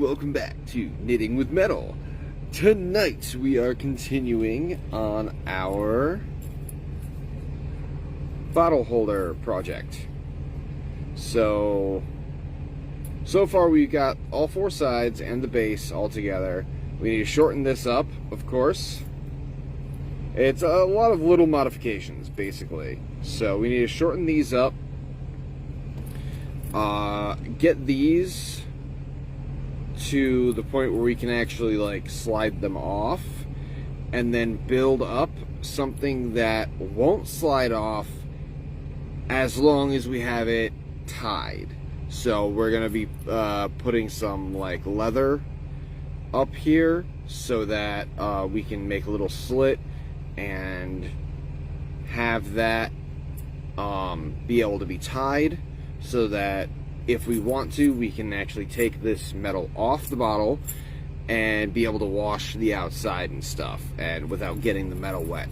welcome back to Knitting with Metal. Tonight we are continuing on our bottle holder project. So far we've got all four sides and the base all together. We need to shorten this up, of course. It's a lot of little modifications, basically. So we need to shorten these up. Get these to the point where we can actually like slide them off, and then build up something that won't slide off as long as we have it tied. So we're gonna be putting some like leather up here so that we can make a little slit and have that be able to be tied, so that if we want to, we can actually take this metal off the bottle and be able to wash the outside and stuff, and without getting the metal wet,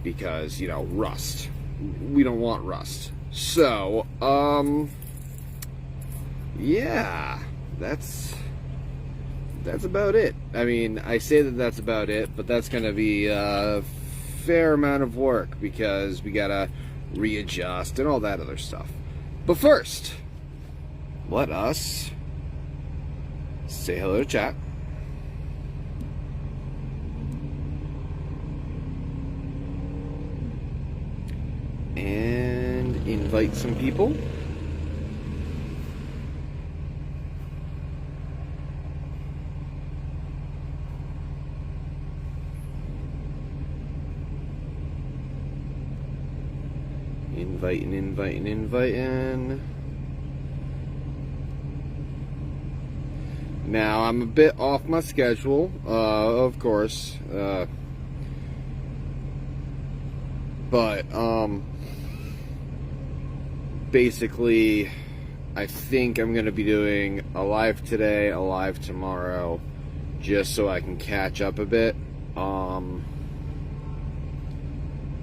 because, you know, rust. We don't want rust. So, yeah, that's about it. I mean, I say that that's about it, but that's gonna be a fair amount of work because we gotta readjust and all that other stuff. But first, let us say hello to chat. And invite some people. Inviting. Now, I'm a bit off my schedule, of course, but, basically, I think I'm going to be doing a live today, a live tomorrow, just so I can catch up a bit,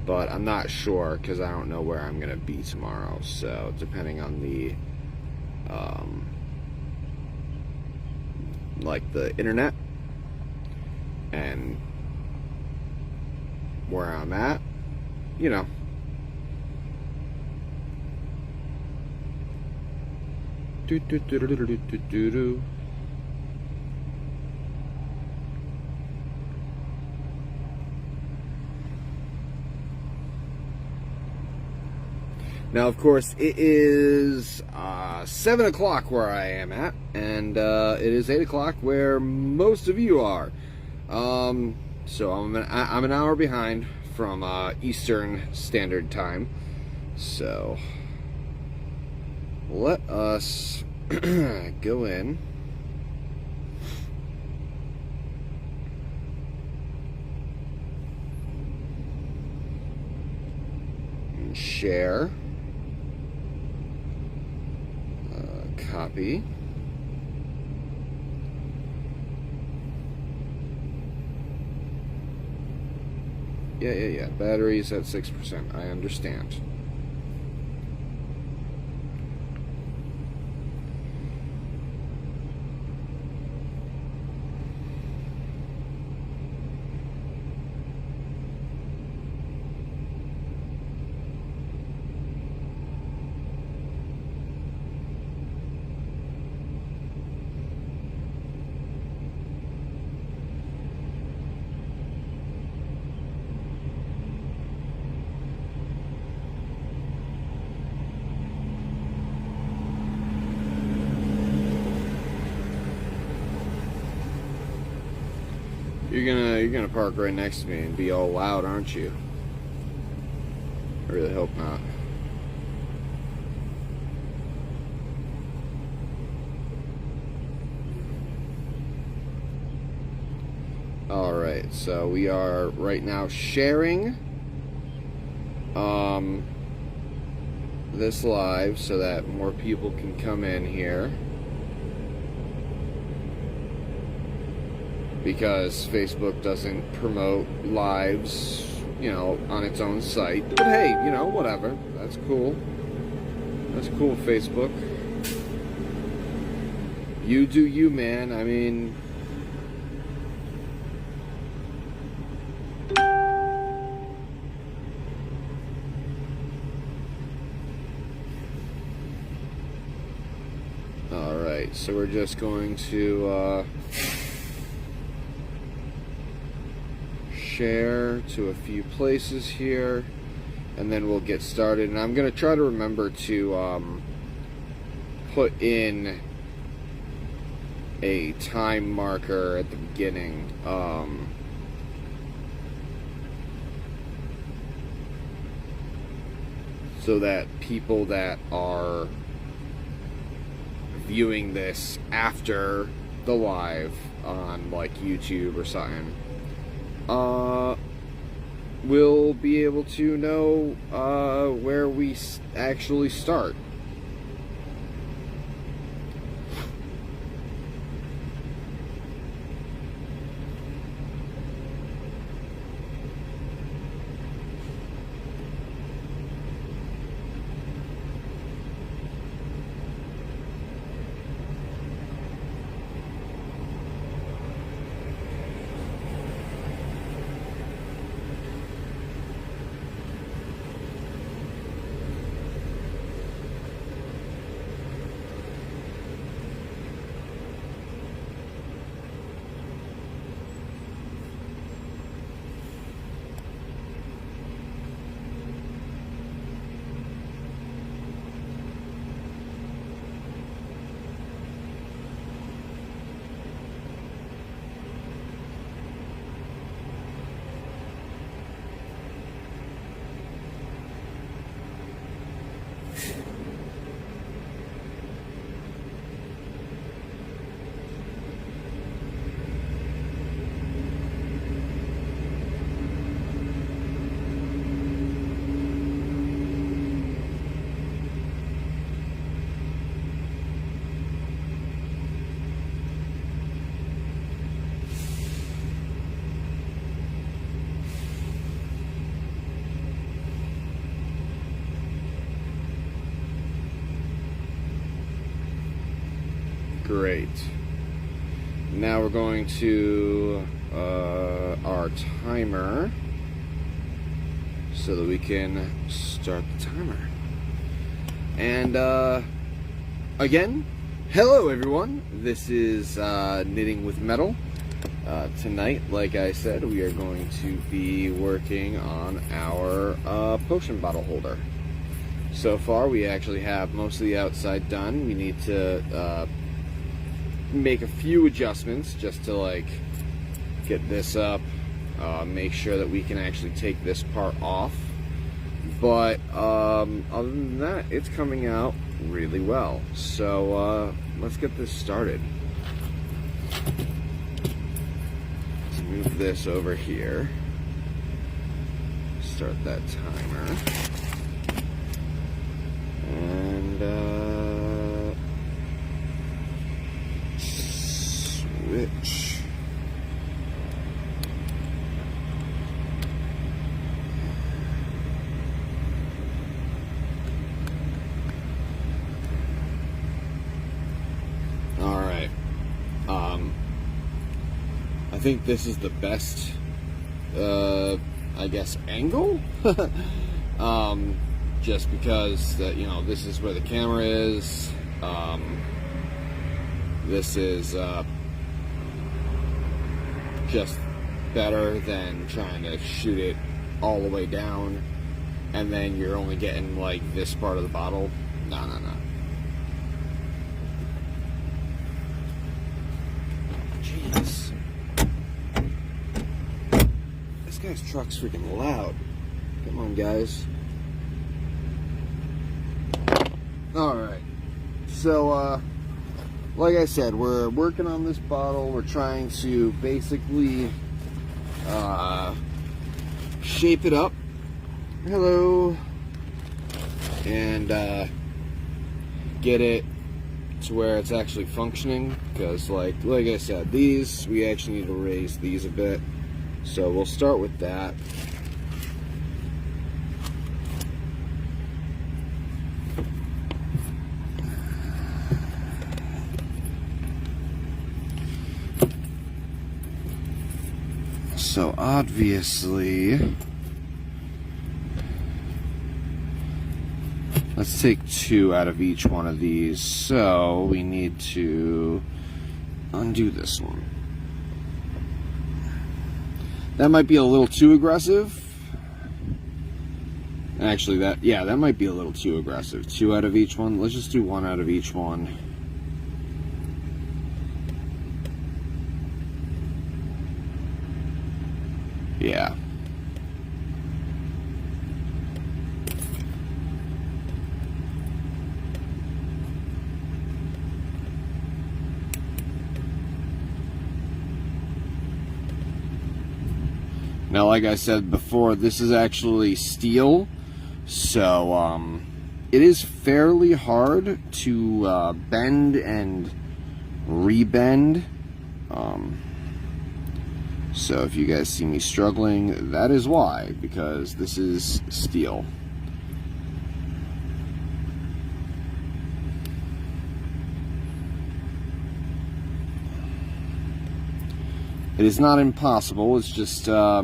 but I'm not sure, because I don't know where I'm going to be tomorrow, so depending on the, like the internet and where I'm at, you know. Now, of course, it is 7 o'clock where I am at, and it is 8 o'clock where most of you are. So I'm an hour behind from Eastern Standard Time. So let us go in. And share. Copy. Yeah. Batteries at 6%. I understand. You're gonna park right next to me and be all loud, aren't you? I really hope not. Alright, so we are right now sharing this live so that more people can come in here. Because Facebook doesn't promote lives, you know, on its own site. But hey, you know, whatever. That's cool. That's cool, Facebook. You do you, man. I mean, alright, so we're just going to share to a few places here, and then we'll get started. And I'm going to try to remember to put in a time marker at the beginning, so that people that are viewing this after the live on like YouTube or something will be able to know where we actually start. Great. Now we're going to our timer so that we can start the timer. And again, hello everyone. This is Knitting with Metal. Tonight, like I said, we are going to be working on our potion bottle holder. So far, we actually have most of the outside done. We need to make a few adjustments just to like get this up, make sure that we can actually take this part off. But other than that, it's coming out really well. So let's get this started. Let's move this over here. Start that timer. And switch. All right. I think this is the best, I guess, angle. Just because you know, this is where the camera is. This is just better than trying to shoot it all the way down and then you're only getting like this part of the bottle. No. Jeez. This guy's truck's freaking loud. Come on, guys. Alright. So, like I said, we're working on this bottle. We're trying to basically shape it up. Hello. And get it to where it's actually functioning. Because like I said, these, we actually need to raise these a bit. So we'll start with that. So obviously, let's take 2 out of each one of these. So we need to undo this one. That might be a little too aggressive. Actually, that might be a little too aggressive. 2 out of each one. Let's just do 1 out of each one. Yeah. Now, like I said before, this is actually steel, so it is fairly hard to bend and rebend. So if you guys see me struggling, that is why, because this is steel. It is not impossible, it's just, it's a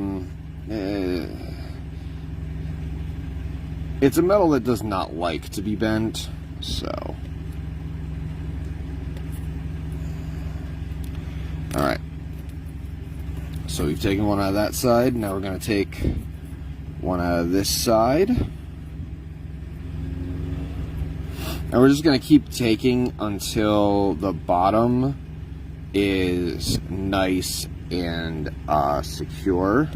metal that does not like to be bent, so. Alright. So we've taken 1 out of that side, now we're going to take 1 out of this side. And we're just going to keep taking until the bottom is nice and secure.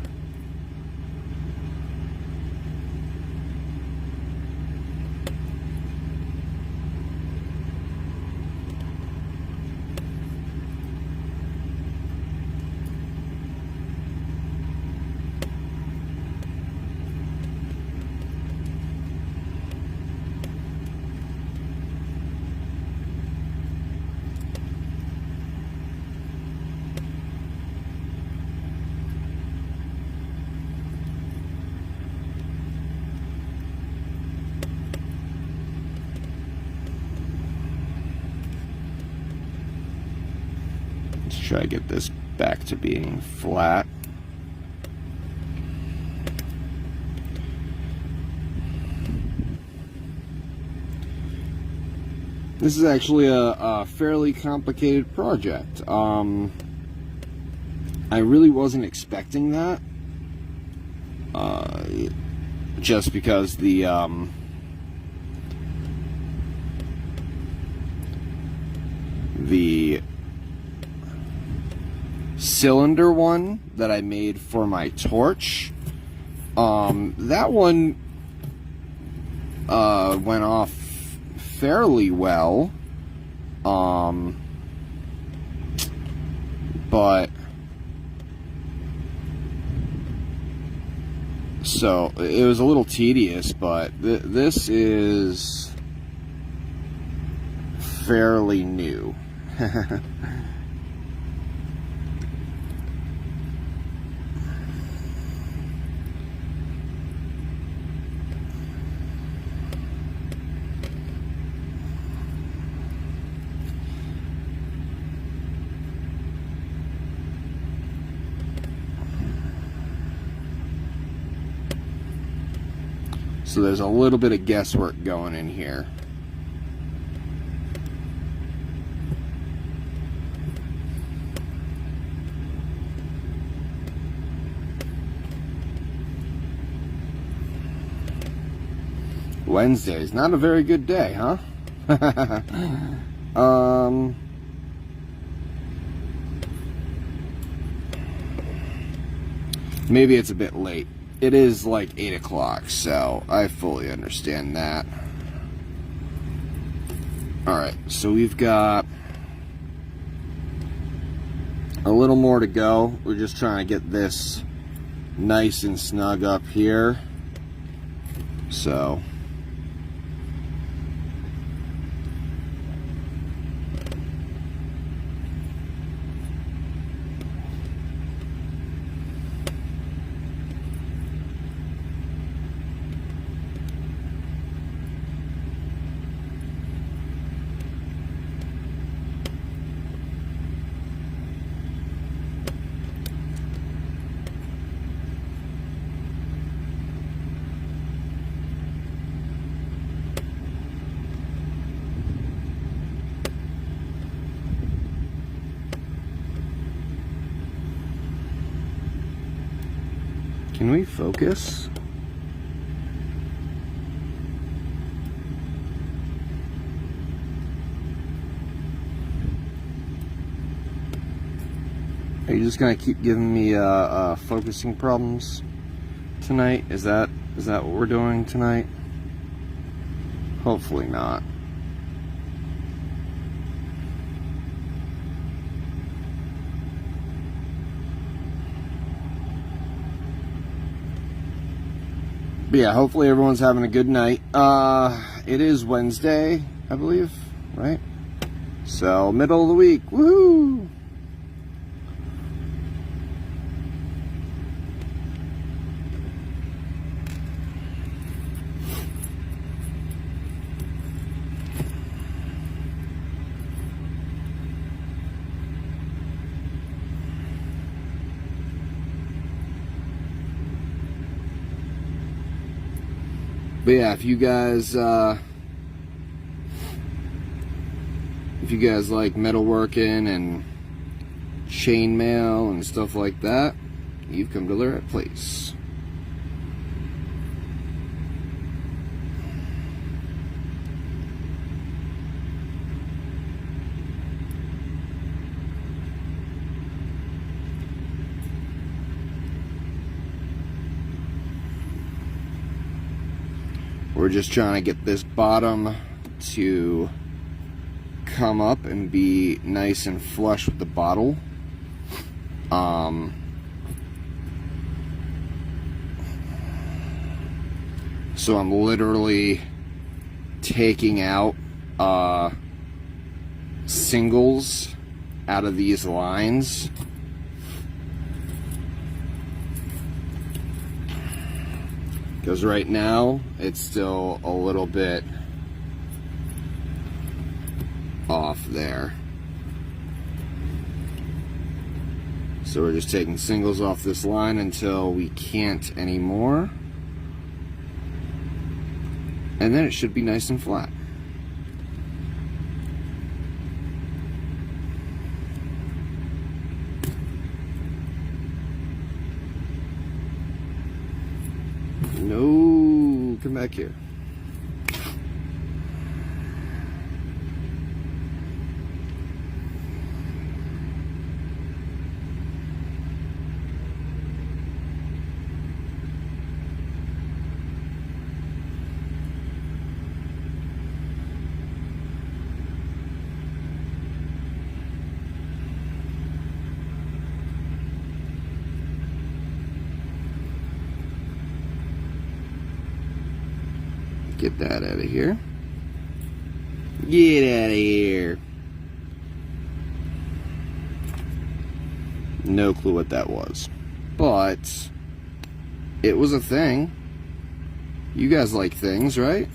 Let's try to get this back to being flat. This is actually a fairly complicated project. I really wasn't expecting that. Just because the cylinder one that I made for my torch, that one went off fairly well, but so it was a little tedious, but this is fairly new. So there's a little bit of guesswork going in here. Wednesday's not a very good day, huh? Maybe it's a bit late. It is like 8 o'clock, so I fully understand that. Alright, so we've got a little more to go. We're just trying to get this nice and snug up here. So Can we focus? Are you just gonna keep giving me focusing problems tonight? Is that what we're doing tonight? Hopefully not. But yeah, hopefully everyone's having a good night. It is Wednesday, I believe, right? So, middle of the week, woohoo! But yeah, if you guys like metalworking and chainmail and stuff like that, you've come to the right place. We're just trying to get this bottom to come up and be nice and flush with the bottle. So I'm literally taking out singles out of these lines. Because right now, it's still a little bit off there. So we're just taking singles off this line until we can't anymore. And then it should be nice and flat. No, come back here. Get that out of here. Get out of here. No clue what that was. But it was a thing. You guys like things, right?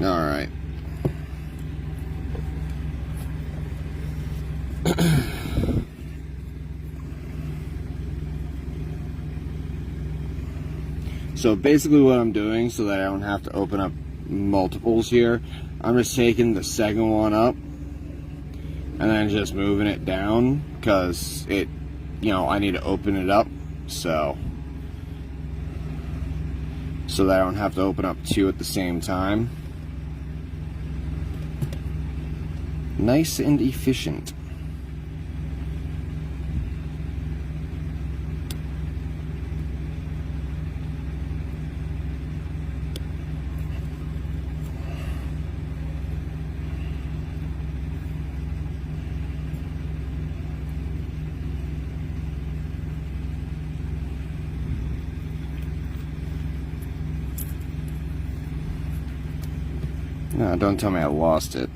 All right. So basically what I'm doing, so that I don't have to open up multiples here, I'm just taking the second one up and then just moving it down, because it, I need to open it up, so that I don't have to open up two at the same time. Nice and efficient. No, don't tell me I lost it.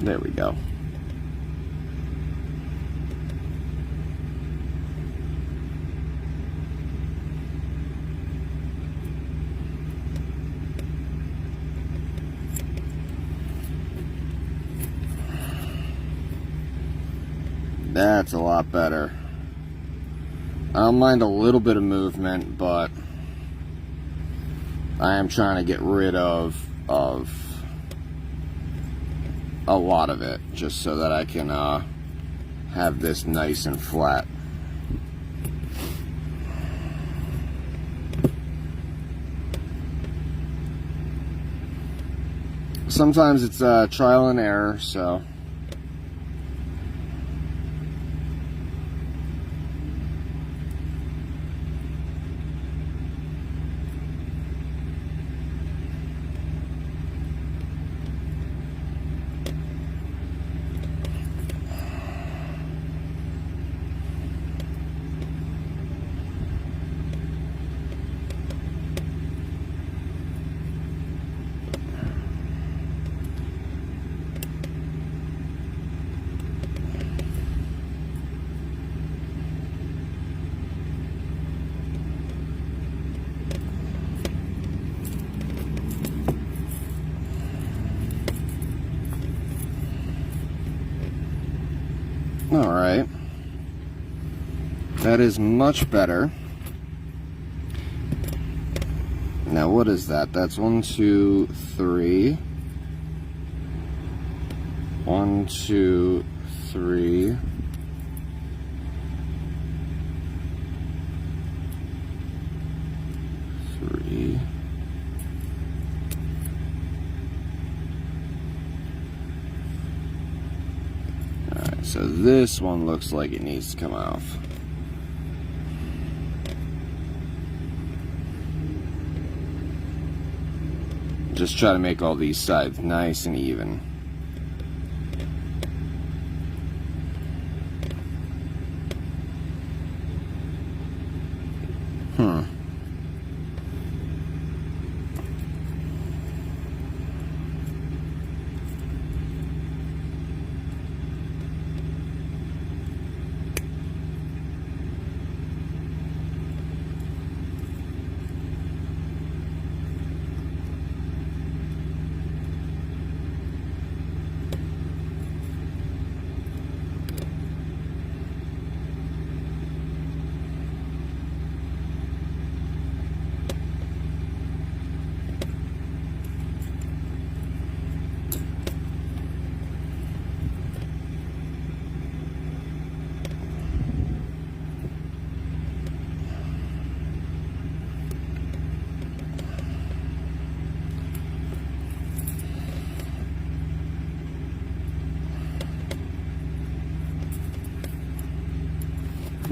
There we go. That's a lot better. I don't mind a little bit of movement, but I am trying to get rid of a lot of it, just so that I can have this nice and flat. Sometimes it's trial and error, so. All right, that is much better. Now what is that? That's 1, 2, 3. 1, 2, 3. 3. So this one looks like it needs to come off. Just try to make all these sides nice and even.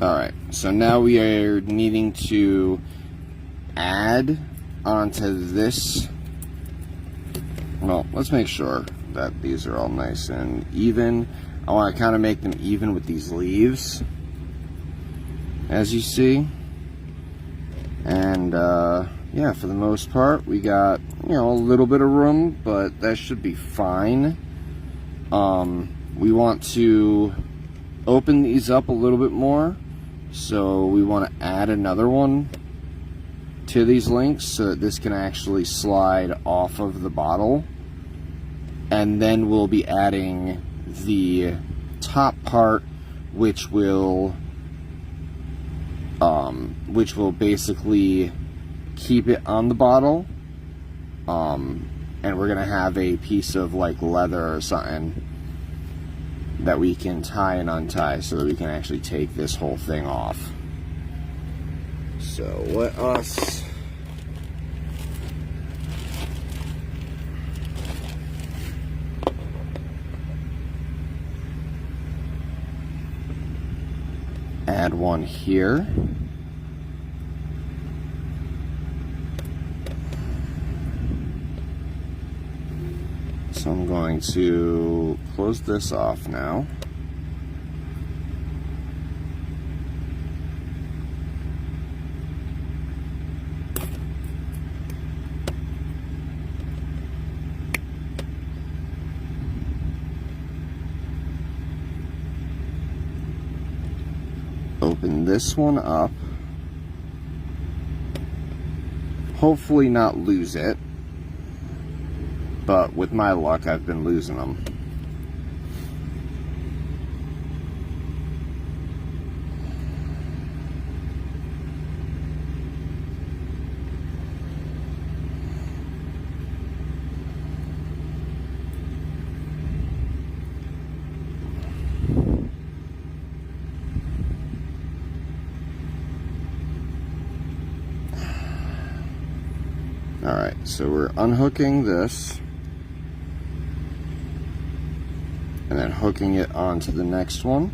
Alright, so now we are needing to add onto this. Well, let's make sure that these are all nice and even. I want to kind of make them even with these leaves, as you see. And yeah, for the most part, we got, you know, a little bit of room, but that should be fine. We want to open these up a little bit more, so we want to add another one to these links so that this can actually slide off of the bottle. And then we'll be adding the top part, which will basically keep it on the bottle, and we're gonna have a piece of like leather or something that we can tie and untie so that we can actually take this whole thing off. So let us add one here. So I'm going to close this off now. Open this one up. Hopefully not lose it. But with my luck, I've been losing them. So we're unhooking this and then hooking it onto the next one.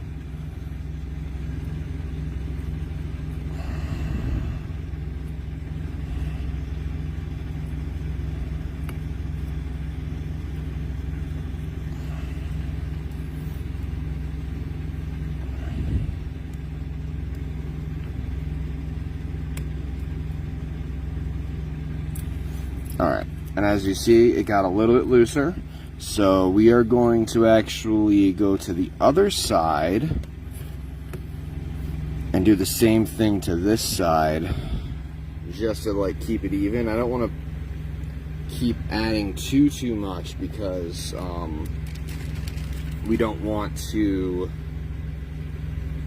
Alright, and as you see, it got a little bit looser. So we are going to actually go to the other side and do the same thing to this side, just to like keep it even. I don't want to keep adding too much because we don't want to.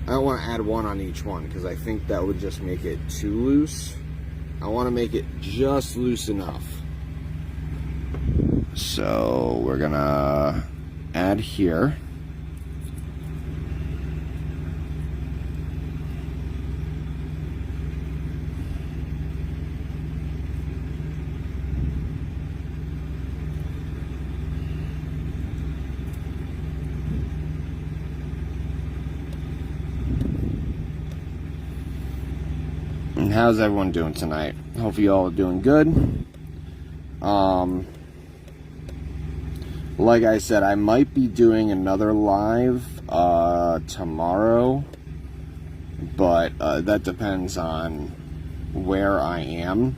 I don't want to add one on each one because I think that would just make it too loose. I want to make it just loose enough. So we're gonna add here. And how's everyone doing tonight? Hopefully you all are doing good. Like I said, I might be doing another live tomorrow, but that depends on where I am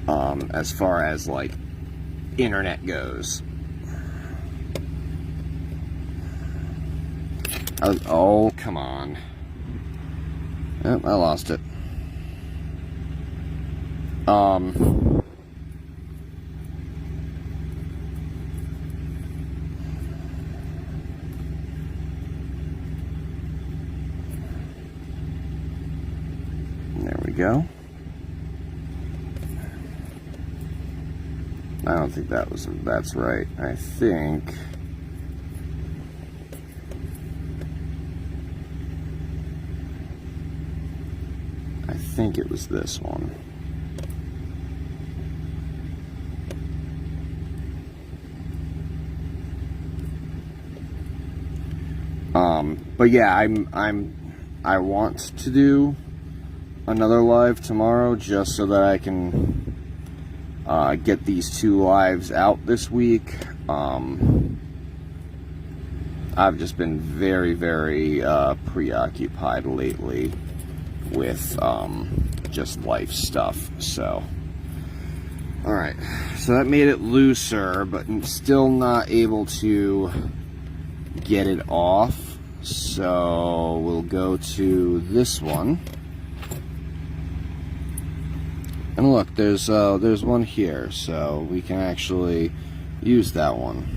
as far as like internet goes. Oh, come on. Yep, I lost it. There we go. I don't think that's right. I think it was this one. But yeah, I want to do another live tomorrow just so that I can get these two lives out this week. I've just been very preoccupied lately with just life stuff. So alright, so that made it looser, but I'm still not able to get it off. So we'll go to this one. And look, there's one here, so we can actually use that one.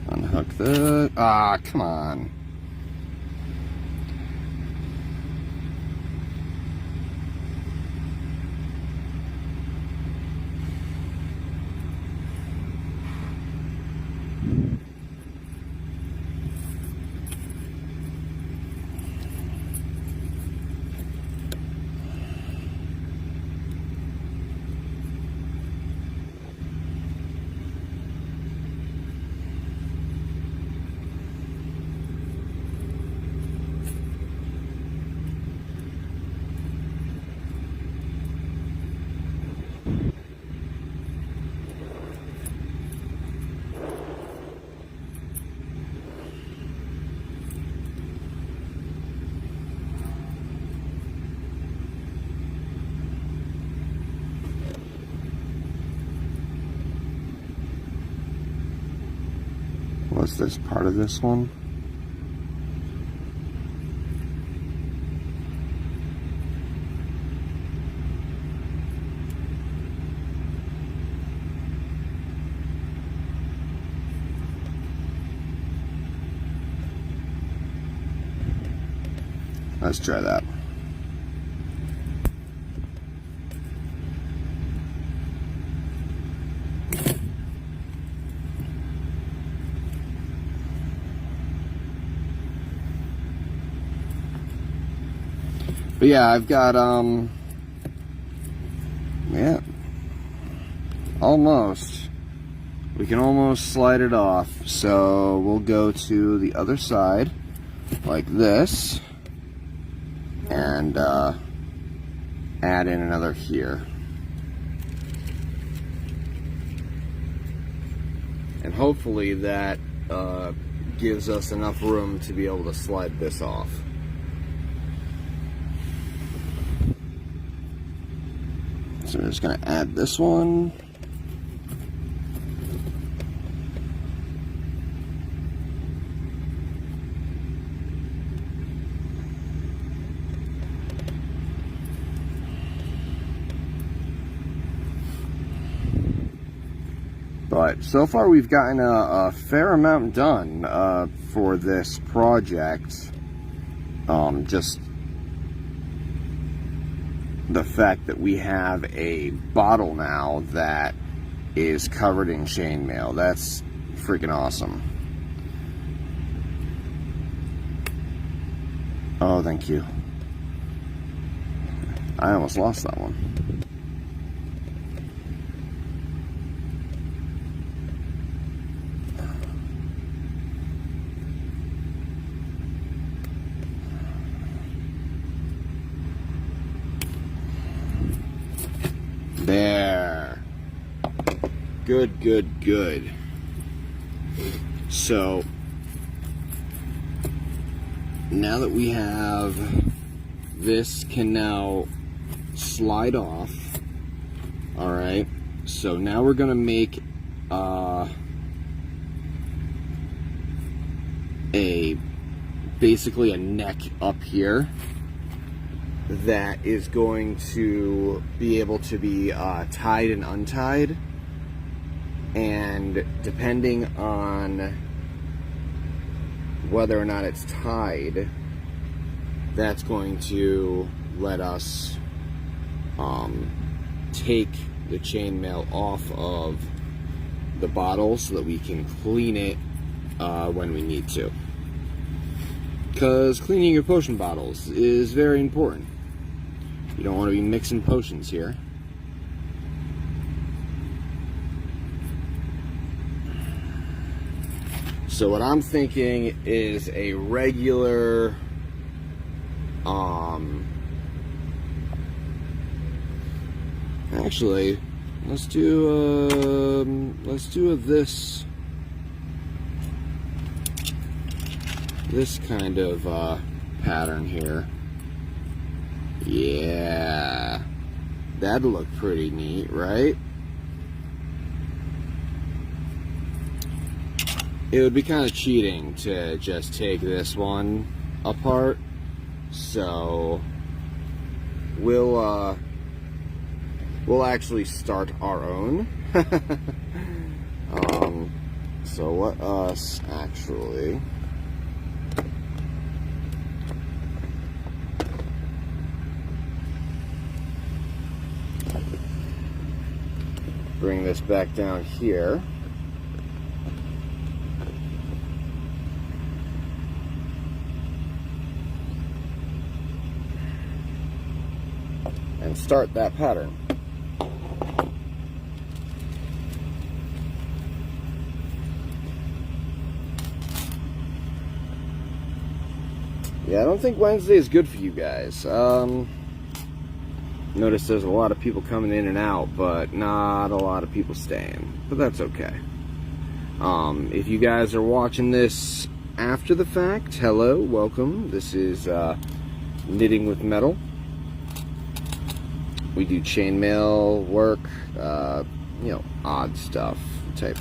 Unhook the... Ah, come on. Was this part of this one? Let's try that. But yeah, I've got, yeah, almost. We can almost slide it off. So we'll go to the other side, like this, and add in another here. And hopefully that gives us enough room to be able to slide this off. So we're just going to add this one. But so far we've gotten a fair amount done for this project. Just the fact that we have a bottle now that is covered in chainmail, that's freaking awesome. Oh, thank you. I almost lost that one. There. Good, good, good. So, now that we have this, can now slide off. Alright, so now we're gonna make basically a neck up here that is going to be able to be tied and untied, and depending on whether or not it's tied, that's going to let us take the chainmail off of the bottle so that we can clean it when we need to. Because cleaning your potion bottles is very important. You don't want to be mixing potions here. So what I'm thinking is a regular actually, let's do this kind of pattern here. Yeah, that'd look pretty neat, right? It would be kind of cheating to just take this one apart, so we'll actually start our own. So let us actually bring this back down here. And start that pattern. Yeah, I don't think Wednesday is good for you guys. Notice there's a lot of people coming in and out, but not a lot of people staying. But that's okay. If you guys are watching this after the fact, hello, welcome. This is Knitting with Metal. We do chainmail work, you know, odd stuff type.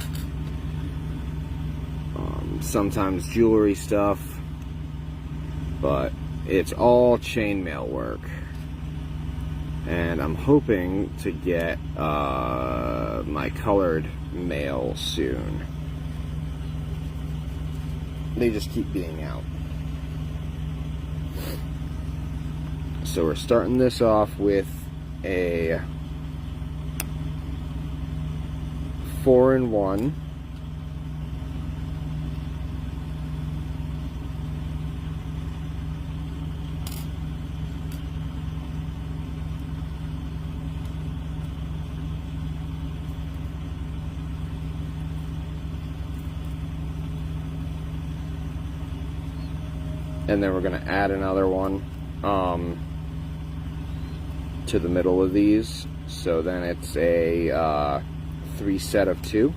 Sometimes jewelry stuff, but it's all chainmail work. And I'm hoping to get my colored mail soon. They just keep being out. So we're starting this off with a 4-in-1. and then we're going to add another one to the middle of these. So then it's a 3 set of 2.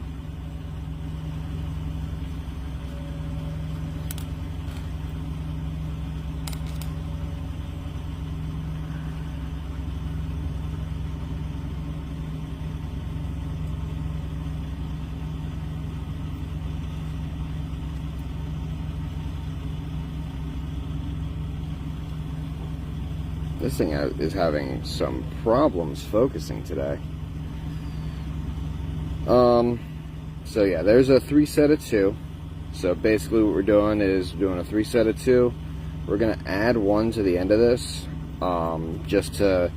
This thing is having some problems focusing today. So yeah, there's a 3 set of 2. So basically what we're doing is doing a 3 set of 2. We're gonna add 1 to the end of this, just to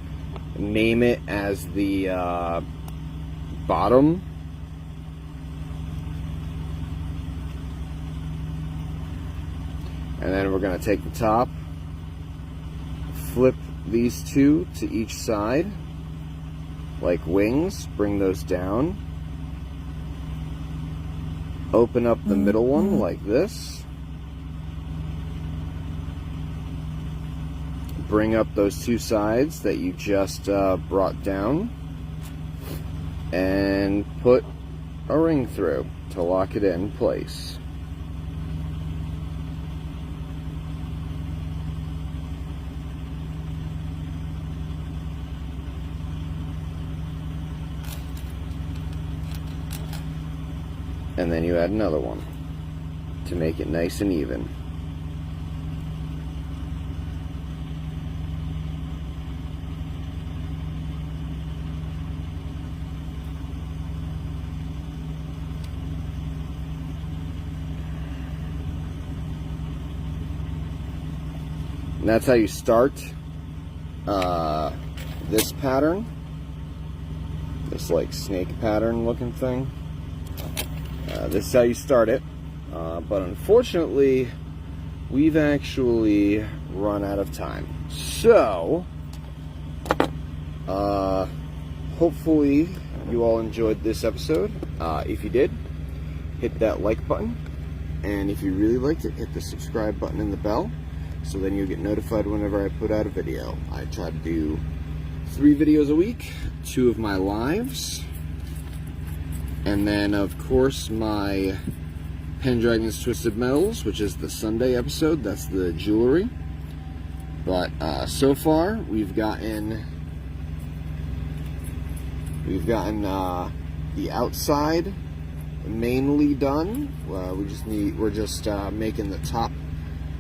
name it as the bottom. And then we're gonna take the top, flip these 2 to each side like wings, bring those down, open up the middle one like this, bring up those 2 sides that you just brought down, and put a ring through to lock it in place. And then you add another one to make it nice and even. And that's how you start this pattern, this like snake pattern looking thing. This is how you start it, but unfortunately we've actually run out of time. So hopefully you all enjoyed this episode. If you did, hit that like button, and if you really liked it, hit the subscribe button and the bell, so then you'll get notified whenever I put out a video. I try to do 3 videos a week, 2 of my lives, and then, of course, my Pendragon's Twisted Metals, which is the Sunday episode. That's the jewelry. But so far, we've gotten the outside mainly done. We're just making the top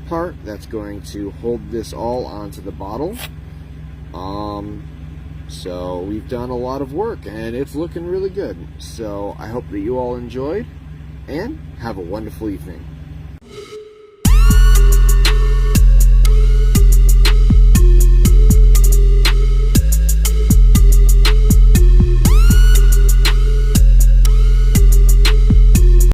part that's going to hold this all onto the bottle. So we've done a lot of work, and it's looking really good. So I hope that you all enjoyed, and have a wonderful evening.